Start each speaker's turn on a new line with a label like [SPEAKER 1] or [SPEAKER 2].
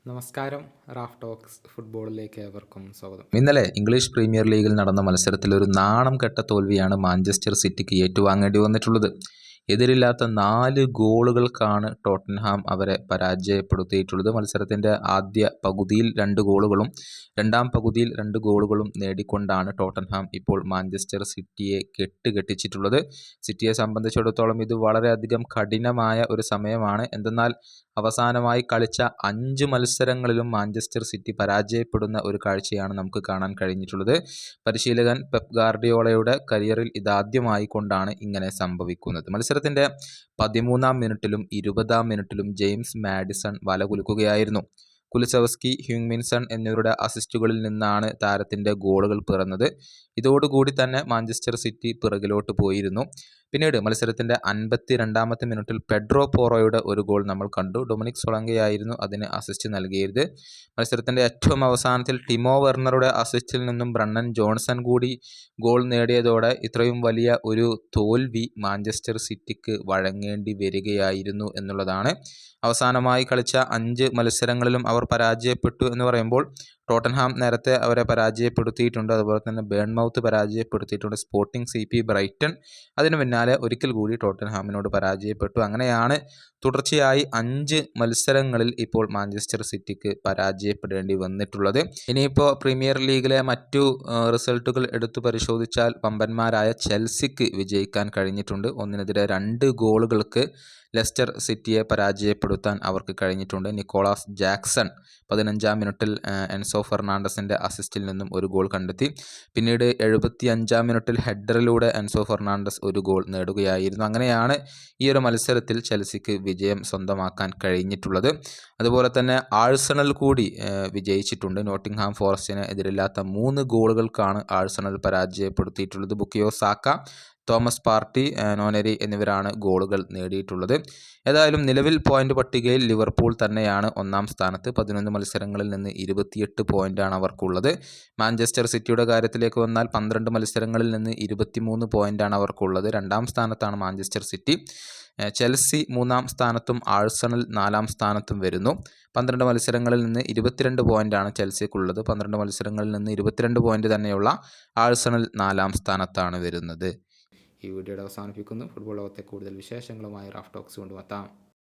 [SPEAKER 1] നമസ്കാരം. Raf talks ഫുട്ബോളിലേക്ക് ഏവർക്കും സ്വാഗതം.
[SPEAKER 2] ഇന്നലെ ഇംഗ്ലീഷ് പ്രീമിയർ ലീഗിൽ നടന്ന മത്സരത്തിൽ ഒരു നാണം കെട്ട തോൽവിയാണ് മാഞ്ചസ്റ്റർ സിറ്റിക്ക് ഏറ്റുവാങ്ങേണ്ടി വന്നിട്ടുള്ളത്. എതിരില്ലാത്ത 4 ഗോളുകൾക്കാണ് ടോട്ടൻഹാം അവരെ പരാജയപ്പെടുത്തിയിട്ടുള്ളത്. മത്സരത്തിൻ്റെ ആദ്യ പകുതിയിൽ 2 ഗോളുകളും രണ്ടാം പകുതിയിൽ 2 ഗോളുകളും നേടിക്കൊണ്ടാണ് ടോട്ടൻഹാം ഇപ്പോൾ മാഞ്ചസ്റ്റർ സിറ്റിയെ കെട്ടുകെട്ടിച്ചിട്ടുള്ളത്. സിറ്റിയെ സംബന്ധിച്ചിടത്തോളം ഇത് വളരെയധികം കഠിനമായ ഒരു സമയമാണ്. എന്തെന്നാൽ അവസാനമായി കളിച്ച 5 മത്സരങ്ങളിലും മാഞ്ചസ്റ്റർ സിറ്റി പരാജയപ്പെടുന്ന ഒരു കാഴ്ചയാണ് നമുക്ക് കാണാൻ കഴിഞ്ഞിട്ടുള്ളത്. പരിശീലകൻ പെപ് ഗാർഡിയോളയുടെ കരിയറിൽ ഇതാദ്യമായി കൊണ്ടാണ് ഇങ്ങനെ സംഭവിക്കുന്നത്. മത്സരത്തിൻ്റെ 13-ാം മിനിറ്റിലും 20-ാം മിനിറ്റിലും ജെയിംസ് മാഡിസൺ വല കുലുക്കുകയായിരുന്നു. കുലുസവസ്കി, ഹ്യൂങ്മിൻസൺ എന്നിവരുടെ അസിസ്റ്റുകളിൽ നിന്നാണ് താരത്തിൻ്റെ ഗോളുകൾ പിറന്നത്. ഇതോടുകൂടി തന്നെ മാഞ്ചസ്റ്റർ സിറ്റി പിറകിലോട്ട് പോയിരുന്നു. പിന്നീട് മത്സരത്തിൻ്റെ 52-ാമത്തെ മിനിറ്റിൽ പെഡ്രോ പോറോയുടെ ഒരു ഗോൾ നമ്മൾ കണ്ടു. ഡൊമിനിക് സൊളങ്കയായിരുന്നു അതിന് അസിസ്റ്റ് നൽകിയത്. മത്സരത്തിൻ്റെ ഏറ്റവും അവസാനത്തിൽ ടിമോ വെർണറുടെ അസിസ്റ്റിൽ നിന്നും ബ്രണ്ണൻ ജോൺസൺ കൂടി ഗോൾ നേടിയതോടെ ഇത്രയും വലിയ ഒരു തോൽവി മാഞ്ചസ്റ്റർ സിറ്റിക്ക് വഴങ്ങേണ്ടി വരികയായിരുന്നു എന്നുള്ളതാണ്. അവസാനമായി കളിച്ച 5 മത്സരങ്ങളിലും അവർ പരാജയപ്പെട്ടു എന്ന് പറയുമ്പോൾ ടോട്ടൻഹാം നേരത്തെ അവരെ പരാജയപ്പെടുത്തിയിട്ടുണ്ട്. അതുപോലെ തന്നെ ബേൺമൗത്ത് പരാജയപ്പെടുത്തിയിട്ടുണ്ട്. സ്പോർട്ടിംഗ് CP ബ്രൈറ്റൺ അതിന് പിന്നാലെ ഒരിക്കൽ കൂടി ടോട്ടൻഹാമിനോട് പരാജയപ്പെട്ടു. അങ്ങനെയാണ് തുടർച്ചയായി 5 മത്സരങ്ങളിൽ ഇപ്പോൾ മാഞ്ചസ്റ്റർ സിറ്റിക്ക് പരാജയപ്പെടേണ്ടി വന്നിട്ടുള്ളത്. ഇനിയിപ്പോൾ പ്രീമിയർ ലീഗിലെ മറ്റു റിസൾട്ടുകൾ എടുത്തു പരിശോധിച്ചാൽ വമ്പന്മാരായ ചെൽസിക്ക് വിജയിക്കാൻ കഴിഞ്ഞിട്ടുണ്ട്. 1-2 ഗോളുകൾക്ക് ലെസ്റ്റർ സിറ്റിയെ പരാജയപ്പെടുത്താൻ അവർക്ക് കഴിഞ്ഞിട്ടുണ്ട്. നിക്കോളാസ് ജാക്സൺ 15-ാം മിനിറ്റിൽ എൻസോ ഫെർണാണ്ടസിൻ്റെ അസിസ്റ്റിൽ നിന്നും ഒരു ഗോൾ കണ്ടെത്തി. പിന്നീട് 75-ാം മിനിറ്റിൽ ഹെഡറിലൂടെ എൻസോ ഫെർണാണ്ടസ് ഒരു ഗോൾ നേടുകയായിരുന്നു. അങ്ങനെയാണ് ഈ ഒരു മത്സരത്തിൽ ചെൽസിക്ക് വിജയം സ്വന്തമാക്കാൻ കഴിഞ്ഞിട്ടുള്ളത്. അതുപോലെ തന്നെ ആഴ്സണൽ കൂടി വിജയിച്ചിട്ടുണ്ട്. നോട്ടിംഗ്ഹാം ഫോറസ്റ്റിന് എതിരില്ലാത്ത 3 ഗോളുകൾക്കാണ് ആഴ്സണൽ പരാജയപ്പെടുത്തിയിട്ടുള്ളത്. Bukayo Saka, Thomas Partey, Nwaneri എന്നിവരാണ് ഗോളുകൾ നേടിയിട്ടുള്ളത്. ഏതായാലും നിലവിൽ പോയിന്റ് പട്ടികയിൽ ലിവർപൂൾ തന്നെയാണ് 1-ാം സ്ഥാനത്ത്. 11 മത്സരങ്ങളിൽ നിന്ന് 28 പോയിൻ്റാണ് അവർക്കുള്ളത്. മാഞ്ചസ്റ്റർ സിറ്റിയുടെ കാര്യത്തിലേക്ക് വന്നാൽ 12 മത്സരങ്ങളിൽ നിന്ന് 23 പോയിൻ്റാണ് അവർക്കുള്ളത്. 2-ാം സ്ഥാനത്താണ് മാഞ്ചസ്റ്റർ സിറ്റി. ചെൽസി 3-ാം സ്ഥാനത്തും ആഴ്സണൽ 4-ാം സ്ഥാനത്തും വരുന്നു. 12 മത്സരങ്ങളിൽ നിന്ന് 22 പോയിൻ്റാണ് ചെൽസിക്കുള്ളത്. 12 മത്സരങ്ങളിൽ നിന്ന് 22 പോയിൻ്റ് തന്നെയുള്ള ആഴ്സണൽ 4-ാം സ്ഥാനത്താണ് വരുന്നത്.
[SPEAKER 1] ഈ വീഡിയോയുടെ അവസാനിപ്പിക്കുന്നു. ഫുട്ബോൾ ലോകത്തെ കൂടുതൽ വിശേഷങ്ങളുമായി റാഫ് ടോക്സ് കൊണ്ടുവെത്താം.